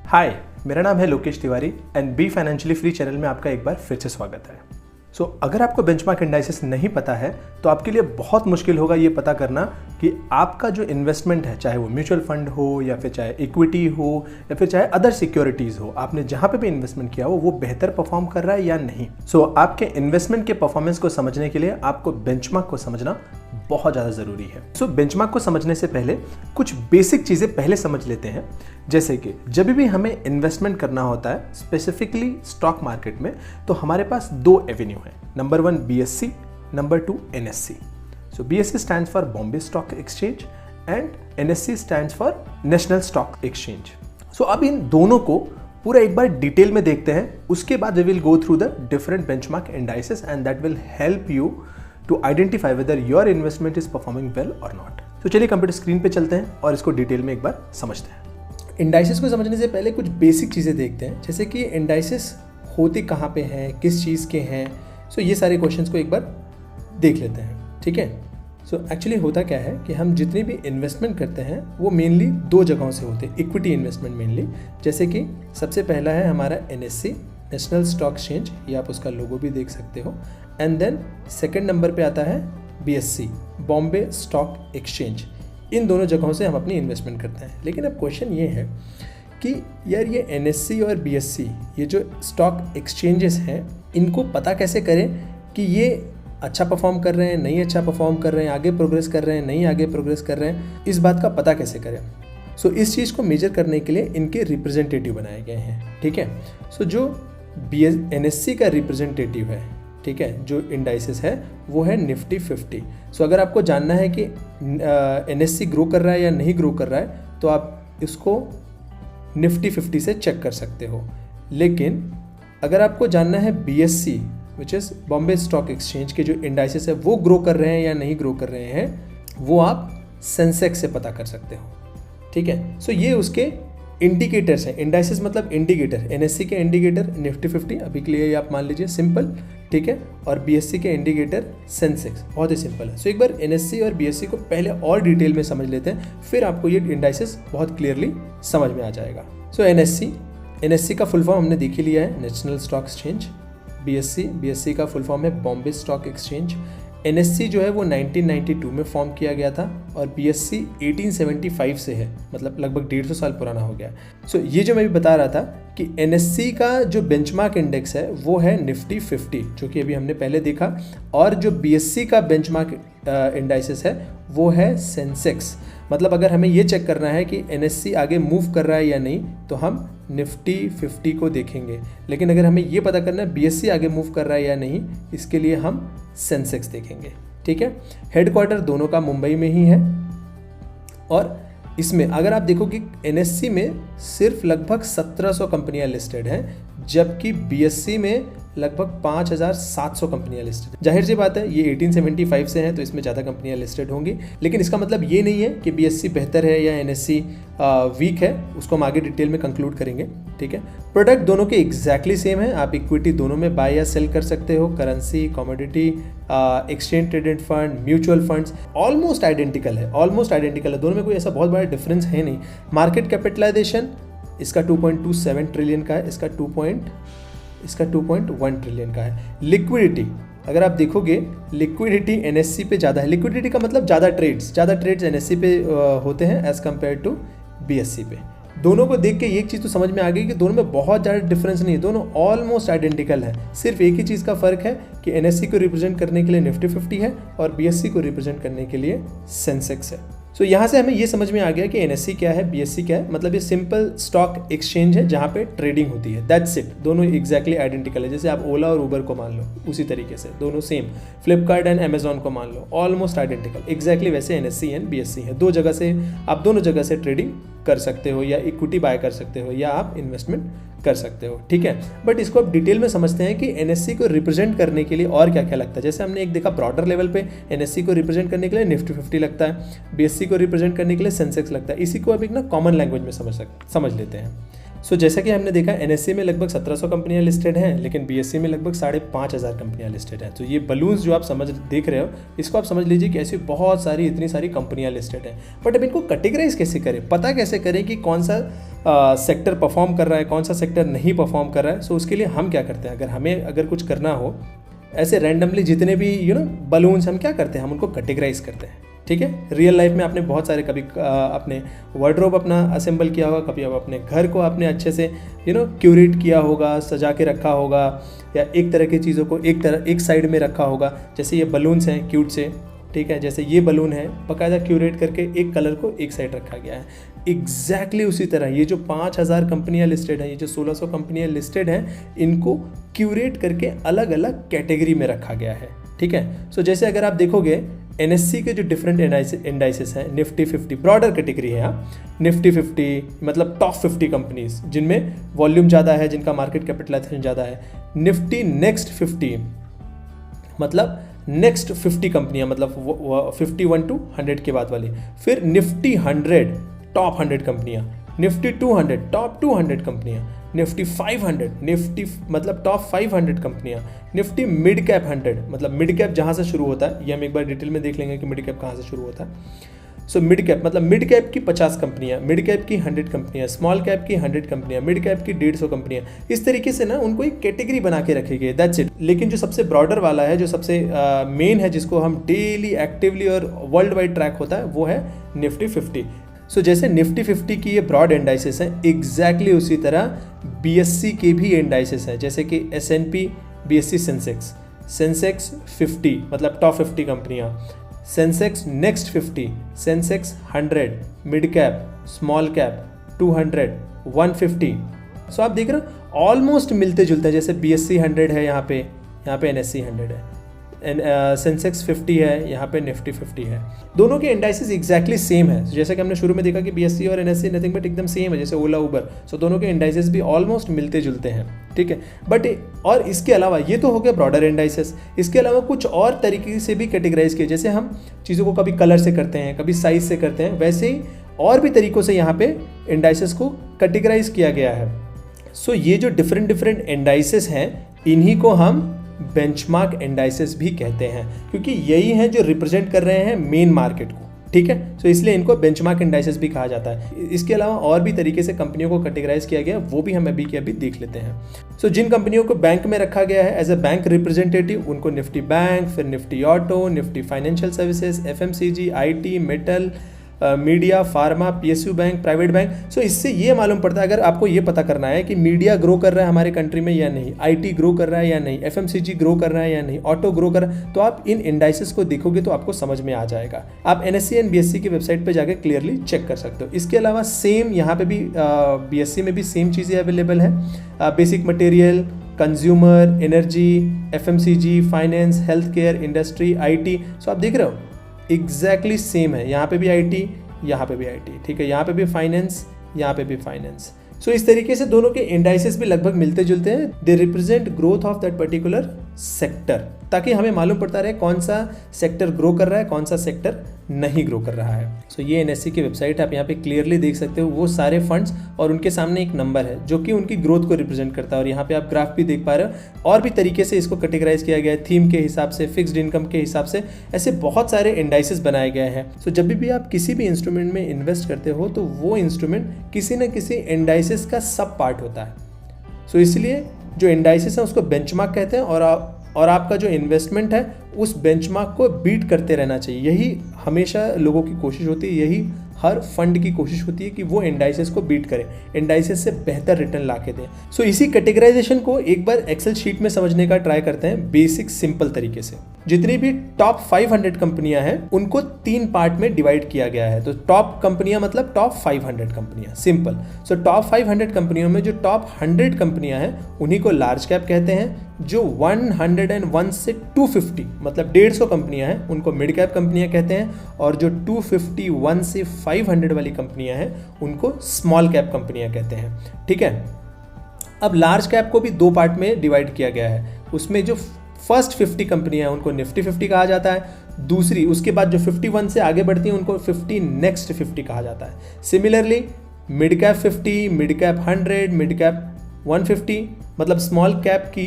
हाय, मेरा नाम है Lokesh Tiwari and be financially free channel में आपका एक बार फिर से स्वागत है। अगर आपको बेंचमार्क इंडाइसेस नहीं पता है तो आपके लिए बहुत मुश्किल होगा ये पता करना कि आपका जो इन्वेस्टमेंट है, चाहे वो म्यूचुअल फंड हो या फिर चाहे इक्विटी हो या फिर चाहे अदर सिक्योरिटीज़ हो, आपने जहाँ पे भी इन्वेस्टमेंट किया हो वो बेहतर परफॉर्म कर रहा है या नहीं। आपके इन्वेस्टमेंट के परफॉर्मेंस को समझने के लिए आपको बेंचमार्क को समझना बहुत ज़्यादा ज़रूरी है। बेंचमार्क को समझने से पहले कुछ बेसिक चीज़ें पहले समझ लेते हैं। जैसे कि जब भी हमें इन्वेस्टमेंट करना होता है स्पेसिफिकली स्टॉक मार्केट में, तो हमारे पास दो एवेन्यू है। Number 1 BSE, number 2 NSE। BSE stands for Bombay stock exchange and NSE stands for national stock exchange. अब इन दोनों को पूरा एक बार डिटेल में देखते हैं, उसके बाद we will go through the different benchmark indices and that will help you to identify whether your investment is performing well और नॉट। चलिए कंप्यूटर स्क्रीन पे चलते हैं और इसको डिटेल में एक बार समझते हैं। इंडाइसेस को समझने से पहले कुछ बेसिक चीज़ें देखते हैं, जैसे कि इंडाइसेस होते कहाँ पे हैं, किस चीज़ के हैं। ये सारे क्वेश्चंस को एक बार देख लेते हैं, ठीक है। एक्चुअली होता क्या है कि हम जितनी भी इन्वेस्टमेंट करते हैं वो मेनली दो जगहों से होते हैं। इक्विटी इन्वेस्टमेंट मेनली, जैसे कि सबसे पहला है हमारा NSE, नेशनल स्टॉक एक्सचेंज, ये आप उसका लोगो भी देख सकते हो। एंड देन सेकेंड नंबर पे आता है BSE, बॉम्बे स्टॉक एक्सचेंज। इन दोनों जगहों से हम अपनी इन्वेस्टमेंट करते हैं। लेकिन अब क्वेश्चन ये है कि यार ये NSE और BSE, ये जो स्टॉक एक्सचेंजेस हैं, इनको पता कैसे करें कि ये अच्छा परफॉर्म कर रहे हैं, नहीं अच्छा परफॉर्म कर रहे हैं, आगे प्रोग्रेस कर रहे हैं, नहीं आगे प्रोग्रेस कर रहे हैं, इस बात का पता कैसे करें। इस चीज़ को मेजर करने के लिए इनके रिप्रेजेंटेटिव बनाए गए हैं, ठीक है। जो NSE का रिप्रेजेंटेटिव है, ठीक है, जो इंडाइसेस है वो है निफ्टी 50। अगर आपको जानना है कि NSE ग्रो कर रहा है या नहीं ग्रो कर रहा है तो आप इसको निफ्टी 50 से चेक कर सकते हो। लेकिन अगर आपको जानना है BSE which is Bombay stock exchange के जो इंडाइसेस है वो ग्रो कर रहे हैं या नहीं ग्रो कर रहे हैं, वो आप सेंसेक्स से पता कर सकते हो, ठीक है। ये उसके इंडिकेटर्स हैं। इंडाइसेस मतलब इंडिकेटर, NSE के इंडिकेटर निफ्टी 50 अभी के लिए आप मान लीजिए सिंपल, ठीक है, और BSE के इंडिकेटर सेंसेक्स, बहुत ही सिंपल है। एक बार NSE और BSE को पहले और डिटेल में समझ लेते हैं, फिर आपको ये इंडाइसेस बहुत क्लियरली समझ में आ जाएगा। NSE का फुल फॉर्म हमने देख ही लिया है, नेशनल स्टॉक एक्सचेंज। BSE का फुल फॉर्म है बॉम्बे स्टॉक एक्सचेंज। NSE जो है वो 1992 में फॉर्म किया गया था और BSE 1875 से है, मतलब लगभग 150 साल पुराना हो गया। ये जो मैं भी बता रहा था कि NSE का जो बेंचमार्क इंडेक्स है वो है निफ्टी 50, जो कि अभी हमने पहले देखा, और जो BSE का बेंचमार्क इंडाइसेस है वो है सेंसेक्स। मतलब अगर हमें ये चेक करना है कि NSE आगे मूव कर रहा है या नहीं तो हम निफ्टी 50 को देखेंगे। लेकिन अगर हमें ये पता करना है BSE आगे मूव कर रहा है या नहीं, इसके लिए हम सेंसेक्स देखेंगे, ठीक है। हेडक्वार्टर दोनों का मुंबई में ही है। और इसमें अगर आप देखो कि NSE में सिर्फ लगभग 1700 कंपनियां लिस्टेड हैं, जबकि BSE में लगभग 5700 कंपनियां लिस्टेड है। जाहिर सी बात है ये 1875 से हैं तो इसमें ज़्यादा कंपनियां लिस्टेड होंगी, लेकिन इसका मतलब ये नहीं है कि BSE बेहतर है या NSE वीक है। उसको हम आगे डिटेल में कंक्लूड करेंगे, ठीक है। प्रोडक्ट दोनों के एग्जैक्टली सेम है। आप इक्विटी दोनों में बाय या सेल कर सकते हो। Currency, commodity, exchange traded fund, mutual funds almost identical है, दोनों में कोई ऐसा बहुत बड़ा डिफरेंस है नहीं। मार्केट कैपिटलाइजेशन इसका 2.27 ट्रिलियन का है, इसका 2.1 ट्रिलियन का है। लिक्विडिटी अगर आप देखोगे, लिक्विडिटी NSE पे ज़्यादा है। लिक्विडिटी का मतलब ज़्यादा ट्रेड्स NSE पे होते हैं एज़ कम्पेयर टू BSE पे। दोनों को देख के एक चीज़ तो समझ में आ गई कि दोनों में बहुत ज़्यादा डिफरेंस नहीं है, दोनों ऑलमोस्ट आइडेंटिकल है। सिर्फ एक ही चीज़ का फ़र्क है कि NSE को रिप्रेजेंट करने के लिए निफ्टी 50 है और BSE को रिप्रेजेंट करने के लिए सेंसेक्स है। यहाँ से हमें ये समझ में आ गया कि NSE क्या है, BSE क्या है। मतलब ये सिंपल स्टॉक एक्सचेंज है जहाँ पे ट्रेडिंग होती है, दैट्स इट। दोनों एग्जैक्टली आइडेंटिकल है। जैसे आप ओला और उबर को मान लो, उसी तरीके से दोनों सेम। फ्लिपकार्ट एंड अमेजॉन को मान लो, ऑलमोस्ट आइडेंटिकल। एग्जैक्टली वैसे NSE एंड BSE है। आप दोनों जगह से ट्रेडिंग कर सकते हो, या इक्विटी बाय कर सकते हो, या आप इन्वेस्टमेंट कर सकते हो, ठीक है। बट इसको अब डिटेल में समझते हैं कि NSE को रिप्रेजेंट करने के लिए और क्या क्या लगता है। जैसे हमने एक देखा ब्रॉडर लेवल पे NSE को रिप्रेजेंट करने के लिए निफ्टी 50 लगता है, BSE को रिप्रेजेंट करने के लिए सेंसेक्स लगता है। इसी को अब एक ना कॉमन लैंग्वेज में समझ लेते हैं। जैसा कि हमने देखा NSE में लगभग 1700 कंपनियां लिस्टेड हैं, लेकिन BSE में लगभग 5500 कंपनियां लिस्टेड हैं। ये बलून्स जो आप देख रहे हो, इसको आप समझ लीजिए कि ऐसी बहुत सारी इतनी सारी कंपनियां लिस्टेड हैं। बट अब इनको कैटेगराइज कैसे करें, पता कैसे करें कि कौन सा सेक्टर परफॉर्म कर रहा है, कौन सा सेक्टर नहीं परफॉर्म कर रहा है। सो उसके लिए हम क्या करते हैं, अगर कुछ करना हो ऐसे रैंडमली जितने भी बलून्स हम क्या करते हैं, हम उनको कैटेगराइज करते हैं। ठीक है, रियल लाइफ में आपने बहुत सारे कभी अपने वार्डरोब अपना असेंबल किया होगा, कभी अब अपने घर को आपने अच्छे से क्यूरेट किया होगा, सजा के रखा होगा, या एक तरह की चीज़ों को एक साइड में रखा होगा। जैसे ये बलून्स हैं क्यूट से, ठीक है, जैसे ये बलून है बाकायदा क्यूरेट करके एक कलर को एक साइड रखा गया है। एग्जैक्टली उसी तरह ये जो 5000 कंपनियां लिस्टेड हैं, ये जो 1600 कंपनियां लिस्टेड हैं, इनको क्यूरेट करके अलग अलग कैटेगरी में रखा गया है। ठीक है, सो जैसे अगर आप देखोगे NSE के जो डिफरेंट इंडाइसेस हैं, निफ्टी 50 ब्रॉडर कैटेगरी है। निफ्टी 50 मतलब टॉप 50 कंपनीज जिनमें वॉल्यूम ज़्यादा है, जिनका मार्केट कैपिटलाइजेशन ज़्यादा है। निफ्टी नेक्स्ट 50 मतलब नेक्स्ट 50 कंपनियां, मतलब 51 to 100 के बाद वाली। फिर निफ्टी 100 टॉप 100 कंपनियां, निफ्टी 200 टॉप 200 कंपनियां, निफ्टी 500 निफ्टी मतलब टॉप 500 कंपनियां, निफ्टी मिड कैप 100 मतलब मिड कैप जहां से शुरू होता है, ये हम एक बार डिटेल में देख लेंगे कि मिड कैप कहां से शुरू होता है। सो मिड कैप मतलब मिड कैप की 50 कंपनियां, मिड कैप की 100 कंपनियां, स्मॉल कैप की 100 कंपनियां, मिड कैप की 150 कंपनियां। इस तरीके से ना उनको एक कैटेगरी बना के रखी गई, दैट्स इट। लेकिन जो सबसे ब्रॉडर वाला है, जो सबसे मेन है, जिसको हम डेली एक्टिवली और वर्ल्ड वाइड ट्रैक होता है, वो है निफ्टी 50। सो जैसे निफ्टी 50 की ये ब्रॉड इंडाइसेस हैं, एग्जैक्टली उसी तरह BSE के भी इंडाइसेस हैं, जैसे कि S&P BSE सेंसेक्स 50 मतलब टॉप 50 कंपनियां, Sensex next 50, Sensex 100, mid cap, small cap, 200, 150। सो आप देख रहे हो ऑलमोस्ट मिलते जुलते हैं। जैसे BSE 100 है, यहाँ पे NSE 100 है, सेंसेक्स 50 है, यहाँ पे निफ्टी 50 है। दोनों के इंडाइसेस एग्जैक्टली सेम है। जैसे कि हमने शुरू में देखा कि BSE और NSE नथिंग बट एकदम सेम है, जैसे ओला उबर। सो दोनों के इंडाइसेस भी ऑलमोस्ट मिलते जुलते हैं। ठीक है, बट और इसके अलावा ये तो हो गया ब्रॉडर इंडाइसेस, इसके अलावा कुछ और तरीके से भी कैटेगराइज किए। जैसे हम चीज़ों को कभी कलर से करते हैं, कभी साइज से करते हैं, वैसे ही और भी तरीक़ों से यहाँ पे इंडाइसेस को कैटेगराइज किया गया है। सो ये जो डिफरेंट इंडाइसेस हैं, इन्हीं को हम बेंचमार्क इंडाइसेस भी कहते हैं, क्योंकि यही हैं जो रिप्रेजेंट कर रहे हैं मेन मार्केट को। ठीक है, सो इसलिए इनको बेंचमार्क इंडाइसेस भी कहा जाता है। इसके अलावा और भी तरीके से कंपनियों को कैटेगराइज किया गया, वो भी हम अभी के अभी देख लेते हैं। सो जिन कंपनियों को बैंक में रखा गया है एज ए बैंक रिप्रेजेंटेटिव, उनको निफ्टी बैंक, फिर Nifty auto, Nifty financial services, FMCG, IT, metal, media, pharma, PSU bank, private bank. So इससे ये मालूम पड़ता है, अगर आपको ये पता करना है कि मीडिया ग्रो कर रहा है हमारे कंट्री में या नहीं, IT ग्रो कर रहा है या नहीं, FMCG ग्रो कर रहा है या नहीं, ऑटो ग्रो कर रहा है, तो आप इन इंडाइसेस को देखोगे तो आपको समझ में आ जाएगा। आप NSE एंड BSE की वेबसाइट पर जाकर क्लियरली चेक कर सकते हो। इसके अलावा सेम यहाँ पे भी BSE में भी सेम चीज़ें अवेलेबल है। Basic material, consumer, energy, FMCG, finance, health care, industry, IT। सो आप देख रहे हो एग्जैक्टली सेम है, यहाँ पे भी IT, यहाँ पे भी IT। ठीक है, यहाँ पे भी फाइनेंस, यहाँ पे भी फाइनेंस। सो इस तरीके से दोनों के इंडाइसेस भी लगभग मिलते जुलते हैं। They represent growth of that particular sector, ताकि हमें मालूम पड़ता रहे कौन सा सेक्टर ग्रो कर रहा है, कौन सा सेक्टर नहीं ग्रो कर रहा है। सो ये NSE की वेबसाइट आप यहाँ पे क्लियरली देख सकते हो, वो सारे फंड्स और उनके सामने एक नंबर है जो कि उनकी ग्रोथ को रिप्रेजेंट करता है। और यहाँ पे आप ग्राफ भी देख पा रहे हो। और भी तरीके से इसको कैटेगराइज किया गया है, थीम के हिसाब से, फिक्स्ड इनकम के हिसाब से, ऐसे बहुत सारे इंडाइसेस बनाए गए हैं। सो जब भी आप किसी भी इंस्ट्रूमेंट में इन्वेस्ट करते हो तो वो इंस्ट्रूमेंट किसी न किसी इंडाइसेस का सब पार्ट होता है। सो इसलिए जो इंडाइसेस हैं उसको बेंचमार्क कहते हैं, और आपका जो इन्वेस्टमेंट है उस बेंचमार्क को बीट करते रहना चाहिए। यही हमेशा लोगों की कोशिश होती है, यही हर फंड की कोशिश होती है कि वो इंडाइसेस को बीट करें, इंडाइसेस से बेहतर रिटर्न ला के दें। सो इसी कैटेगराइजेशन को एक बार एक्सेल शीट में समझने का ट्राई करते हैं बेसिक सिंपल तरीके से। जितनी भी टॉप 500 कंपनियां हैं उनको 3 पार्ट में डिवाइड किया गया है। तो टॉप कंपनियां मतलब टॉप 500 कंपनियां, सिंपल। सो टॉप 500 कंपनियों में जो टॉप 100 कंपनियां हैं उन्हीं को लार्ज कैप कहते हैं। जो 101 से 250 मतलब 150 कंपनियां हैं उनको मिड कैप कंपनियां कहते हैं, और जो 251 से 500 वाली कंपनियां हैं उनको स्मॉल कैप कंपनियां कहते हैं। ठीक है, अब लार्ज कैप को भी 2 पार्ट में डिवाइड किया गया है। उसमें जो फर्स्ट 50 कंपनियां हैं उनको निफ्टी 50 कहा जाता है। दूसरी उसके बाद जो 51 से आगे बढ़ती हैं उनको 50 नेक्स्ट 50 कहा जाता है। Similarly mid cap 50, mid cap 100, mid cap 150 मतलब स्मॉल कैप की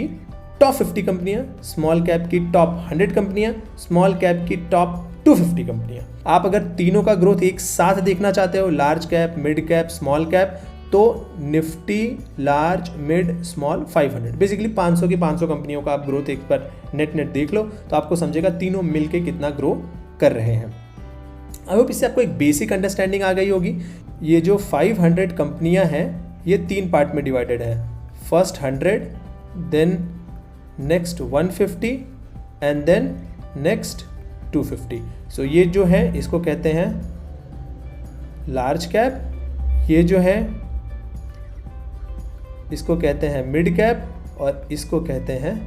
टॉप 50 कंपनियां, स्मॉल कैप की टॉप 100 कंपनियां, स्मॉल कैप की टॉप 250 कंपनियां। आप अगर तीनों का ग्रोथ एक साथ देखना चाहते हो, large cap, mid cap, small cap, तो Nifty large mid small 500, basically 500 की 500 कंपनियों का आप ग्रोथ एक बार नेट देख लो तो आपको समझेगा तीनों मिलके कितना ग्रो कर रहे हैं। अब इससे आपको एक बेसिक अंडरस्टैंडिंग आ गई होगी। ये जो 500 कंपनियां हैं ये 3 पार्ट में डिवाइडेड है, first 100, then next 150 and then next 250। So ये जो है इसको कहते हैं लार्ज कैप, ये जो है इसको कहते हैं मिड कैप और इसको कहते हैं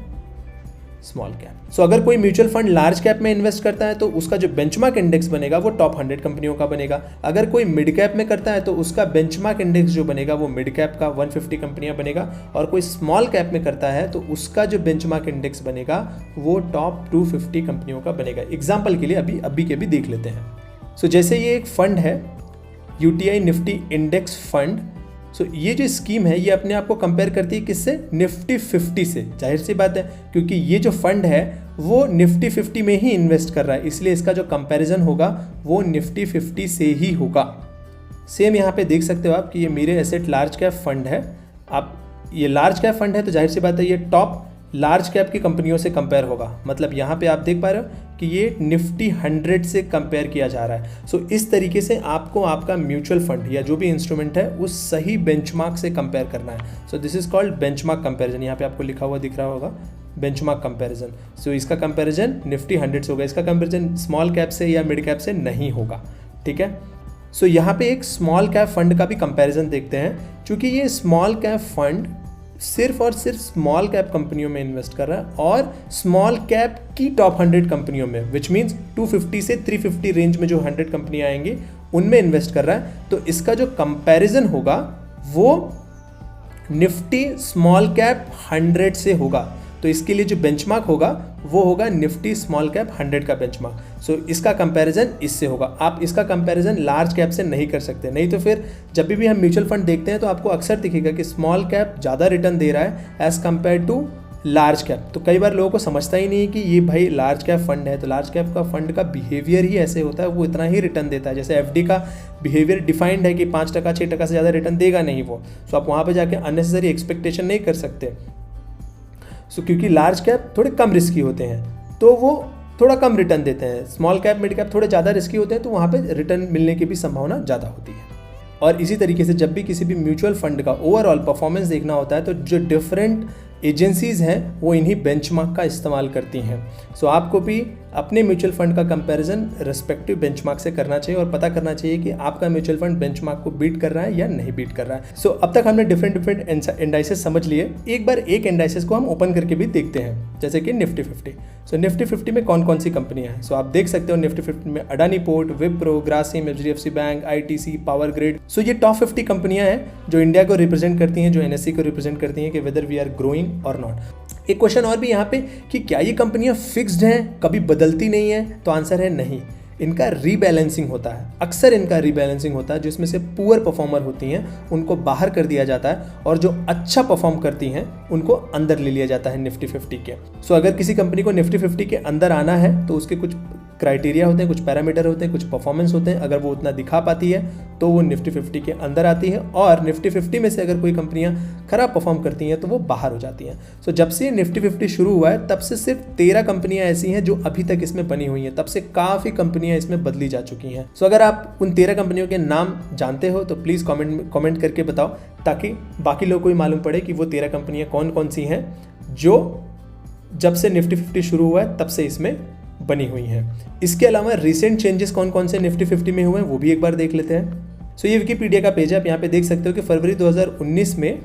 स्मॉल कैप। सो अगर कोई म्यूचुअल फंड लार्ज कैप में इन्वेस्ट करता है तो उसका जो बेंचमार्क इंडेक्स बनेगा वो टॉप 100 कंपनियों का बनेगा। अगर कोई मिड कैप में करता है तो उसका बेंचमार्क इंडेक्स जो बनेगा वो मिड कैप का 150 कंपनियां बनेगा। और कोई स्मॉल कैप में करता है तो उसका जो बेंचमार्क इंडेक्स बनेगा वो टॉप 250 कंपनियों का बनेगा। एग्जाम्पल के लिए अभी के भी देख लेते हैं। सो जैसे ये एक फंड है यूटीआई निफ्टी इंडेक्स फंड। सो ये जो स्कीम है ये अपने आप को कंपेयर करती है किससे, निफ्टी 50 से। जाहिर सी बात है क्योंकि ये जो फंड है वो निफ्टी 50 में ही इन्वेस्ट कर रहा है, इसलिए इसका जो कंपैरिजन होगा वो निफ्टी 50 से ही होगा। सेम यहाँ पे देख सकते हो आप कि ये मेरे एसेट लार्ज कैप फंड है। आप ये लार्ज कैप फंड है तो जाहिर सी बात है ये टॉप लार्ज कैप की कंपनियों से कंपेयर होगा। मतलब यहाँ पे आप देख पा रहे हो कि ये निफ्टी 100 से कंपेयर किया जा रहा है। सो इस तरीके से आपको आपका म्यूचुअल फंड या जो भी इंस्ट्रूमेंट है उस सही बेंचमार्क से कंपेयर करना है। So this is called benchmark comparison. यहाँ पे आपको लिखा हुआ दिख रहा होगा बेंचमार्क कंपैरिजन। सो इसका कंपैरिजन निफ्टी 100 से होगा, इसका कंपैरिजन स्मॉल कैप से या मिड कैप से नहीं होगा। ठीक है। सो यहाँ पे एक स्मॉल कैप फंड का भी कंपैरिजन देखते हैं। चूंकि ये स्मॉल कैप फंड सिर्फ और सिर्फ स्मॉल कैप कंपनियों में इन्वेस्ट कर रहा है और स्मॉल कैप की टॉप 100 कंपनियों में, विच मीन्स 250 से 350 रेंज में जो 100 कंपनियां आएंगी उनमें इन्वेस्ट कर रहा है। तो इसका जो कंपैरिजन होगा वो निफ्टी स्मॉल कैप 100 से होगा। तो इसके लिए जो बेंचमार्क होगा वो होगा निफ्टी स्मॉल कैप 100 का बेंचमार्क। सो इसका कंपैरिजन इससे होगा। आप इसका कंपैरिजन लार्ज कैप से नहीं कर सकते, नहीं तो फिर जब भी हम म्यूचुअल फंड देखते हैं तो आपको अक्सर दिखेगा कि स्मॉल कैप ज़्यादा रिटर्न दे रहा है as compared to large cap. तो कई बार लोगों को समझता ही नहीं है कि ये भाई लार्ज कैप फंड है, तो लार्ज कैप का फंड का बिहेवियर ही ऐसे होता है, वो इतना ही रिटर्न देता है। जैसे एफडी का बिहेवियर डिफाइंड है कि 5% 6% से ज़्यादा रिटर्न देगा नहीं वो। सो आप वहाँ पर जाके अननेसेसरी एक्सपेक्टेशन नहीं कर सकते। सो क्योंकि लार्ज कैप थोड़े कम रिस्की होते हैं तो वो थोड़ा कम रिटर्न देते हैं, स्मॉल कैप मिड कैप थोड़े ज़्यादा रिस्की होते हैं तो वहाँ पे रिटर्न मिलने की भी संभावना ज़्यादा होती है। और इसी तरीके से जब भी किसी भी म्यूचुअल फंड का ओवरऑल परफॉर्मेंस देखना होता है तो जो डिफरेंट एजेंसीज़ हैं वो इन्हीं बेंचमार्क का इस्तेमाल करती हैं। सो आपको भी अपने म्यूचुअल फंड का कंपैरिजन रेस्पेक्टिव बेंचमार्क से करना चाहिए और पता करना चाहिए कि आपका म्यूचुअल फंड बेंचमार्क को बीट कर रहा है या नहीं बीट कर रहा है। सो अब तक हमने डिफरेंट इंडाइसेस समझ लिए। एक बार एक इंडाइसेस को हम ओपन करके भी देखते हैं, जैसे कि निफ्टी 50। सो निफ्टी 50 में कौन कौन सी कंपनियां हैं। सो आप देख सकते हो निफ्टी 50 में Adani port, Wipro, Grasim, HDFC bank, ITC, power grid. So ये टॉप 50 कंपनियां हैं जो इंडिया को रिप्रेजेंट करती हैं, जो NSE को रिप्रेजेंट करती हैं कि वेदर वी आर ग्रोइंग और नॉट। एक क्वेश्चन और भी यहाँ पे कि क्या ये कंपनियां फिक्स्ड हैं, कभी बदलती नहीं है, तो आंसर है नहीं। इनका रीबैलेंसिंग होता है, अक्सर इनका रीबैलेंसिंग होता है। जिसमें से पुअर परफॉर्मर होती हैं उनको बाहर कर दिया जाता है और जो अच्छा परफॉर्म करती हैं उनको अंदर ले लिया जाता है निफ्टी 50 के। सो अगर किसी कंपनी को निफ्टी 50 के अंदर आना है तो उसके कुछ क्राइटेरिया होते हैं, कुछ पैरामीटर होते हैं, कुछ परफॉर्मेंस होते हैं। अगर वो उतना दिखा पाती है तो वो निफ्टी 50 के अंदर आती है और निफ्टी 50 में से अगर कोई कंपनियां खराब परफॉर्म करती हैं तो वो बाहर हो जाती हैं। सो जब से निफ्टी 50 शुरू हुआ है तब से सिर्फ 13 कंपनियां ऐसी हैं जो अभी तक इसमें बनी हुई हैं, तब से काफ़ी कंपनियां इसमें बदली जा चुकी हैं। सो अगर आप उन 13 कंपनियों के नाम जानते हो तो प्लीज़ कॉमेंट करके बताओ, ताकि बाकी लोगों को भी मालूम पड़े कि वो 13 कंपनियां कौन कौन सी हैं जो जब से निफ्टी 50 शुरू हुआ है तब से इसमें बनी हुई हैं। इसके अलावा रिसेंट चेंजेस कौन कौन से निफ्टी 50 में हुए हैं वो भी एक बार देख लेते हैं। सो ये विकिपीडिया का पेज है, आप यहाँ पे देख सकते हो कि फरवरी 2019 में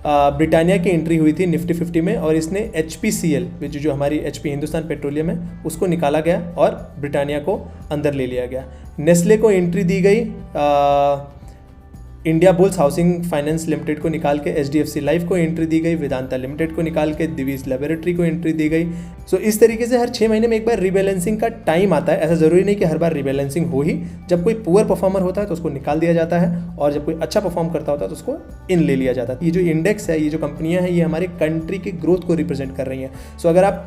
ब्रिटानिया की एंट्री हुई थी निफ्टी 50 में और इसने HPCL जो हमारी HP हिंदुस्तान पेट्रोलियम है उसको निकाला गया और ब्रिटानिया को अंदर ले लिया गया। नेस्ले को एंट्री दी गई, India bulls housing finance limited को निकाल के HDFC लाइफ को एंट्री दी गई, वेदांता लिमिटेड को निकाल के दिवीज लेबोरेटरी को एंट्री दी गई। सो इस तरीके से हर 6 महीने में एक बार रीबैलेंसिंग का टाइम आता है। ऐसा ज़रूरी नहीं कि हर बार रीबैलेंसिंग हो ही। जब कोई पुअर परफॉर्मर होता है तो उसको निकाल दिया जाता है और जब कोई अच्छा परफॉर्म करता होता है तो उसको इन ले लिया जाता है। ये जो इंडेक्स है, ये जो कंपनियाँ हैं, ये हमारे कंट्री की ग्रोथ को रिप्रेजेंट कर रही हैं। सो अगर आप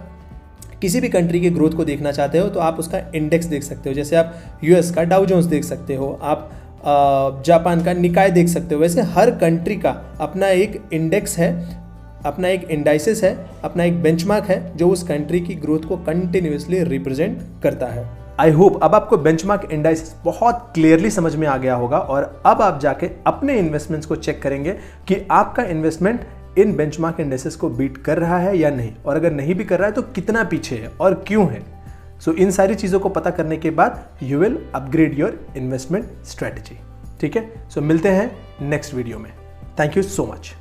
किसी भी कंट्री की ग्रोथ को देखना चाहते हो तो आप उसका इंडेक्स देख सकते हो। जैसे आप US का डाउ जोन्स देख सकते हो, आप जापान का निकाय देख सकते हो। वैसे हर कंट्री का अपना एक इंडेक्स है, अपना एक इंडाइसिस है, अपना एक बेंचमार्क है जो उस कंट्री की ग्रोथ को कंटिन्यूअसली रिप्रेजेंट करता है। आई होप अब आपको बेंचमार्क इंडाइसिस बहुत क्लियरली समझ में आ गया होगा और अब आप जाके अपने इन्वेस्टमेंट्स को चेक करेंगे कि आपका इन्वेस्टमेंट इन बेंचमार्क इंडाइसिस को बीट कर रहा है या नहीं, और अगर नहीं भी कर रहा है तो कितना पीछे है और क्यों है। सो इन सारी चीज़ों को पता करने के बाद you will upgrade your investment strategy. ठीक है, सो मिलते हैं नेक्स्ट वीडियो में। Thank you so much.